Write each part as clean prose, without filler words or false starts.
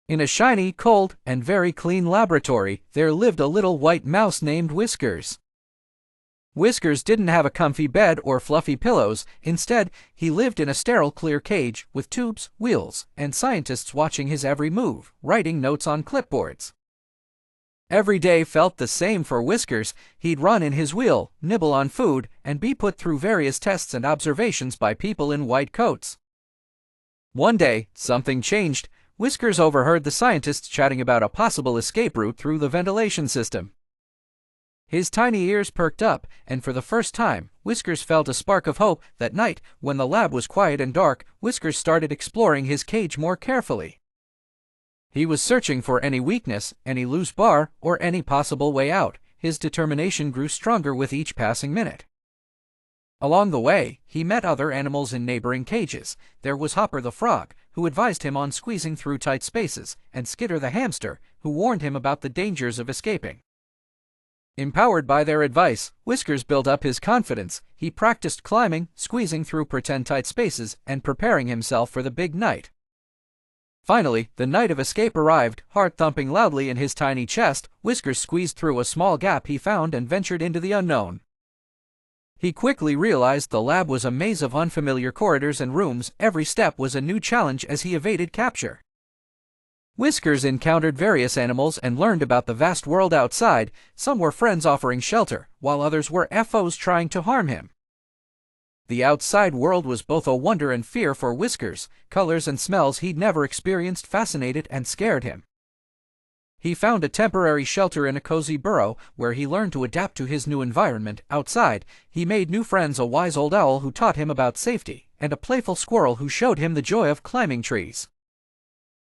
In a shiny, cold, and very clean laboratory, there lived a little white mouse named Whiskers. Whiskers didn't have a comfy bed or fluffy pillows. Instead, he lived in a sterile clear cage with tubes, wheels, and scientists watching his every move, writing notes on clipboards. Every day felt the same for Whiskers. He'd run in his wheel, nibble on food, and be put through various tests and observations by people in white coats. One day, something changed. Whiskers overheard the scientists chatting about a possible escape route through the ventilation system. His tiny ears perked up, and for the first time, Whiskers felt a spark of hope. That night, when the lab was quiet and dark, Whiskers started exploring his cage more carefully. He was searching for any weakness, any loose bar, or any possible way out. His determination grew stronger with each passing minute. Along the way, he met other animals in neighboring cages. There was Hopper the frog, who advised him on squeezing through tight spaces, and Skitter the hamster, who warned him about the dangers of escaping. Empowered by their advice, Whiskers built up his confidence. He practiced climbing, squeezing through pretend tight spaces, and preparing himself for the big night. Finally, the night of escape arrived. Heart thumping loudly in his tiny chest, Whiskers squeezed through a small gap he found and ventured into the unknown. He quickly realized the lab was a maze of unfamiliar corridors and rooms. Every step was a new challenge as he evaded capture. Whiskers encountered various animals and learned about the vast world outside. Some were friends offering shelter, while others were foes trying to harm him. The outside world was both a wonder and fear for Whiskers. Colors and smells he'd never experienced fascinated and scared him. He found a temporary shelter in a cozy burrow, where he learned to adapt to his new environment. Outside, he made new friends: a wise old owl who taught him about safety, and a playful squirrel who showed him the joy of climbing trees.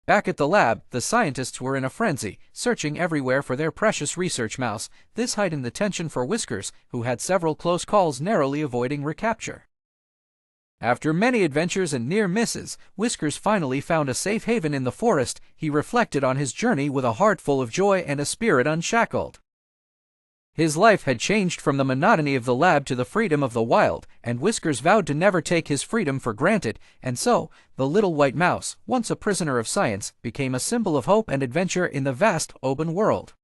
Back at the lab, the scientists were in a frenzy, searching everywhere for their precious research mouse. This heightened the tension for Whiskers, who had several close calls, narrowly avoiding recapture. After many adventures and near misses, Whiskers finally found a safe haven in the forest. He reflected on his journey with a heart full of joy and a spirit unshackled. His life had changed from the monotony of the lab to the freedom of the wild, and Whiskers vowed to never take his freedom for granted. And so, the little white mouse, once a prisoner of science, became a symbol of hope and adventure in the vast, open world.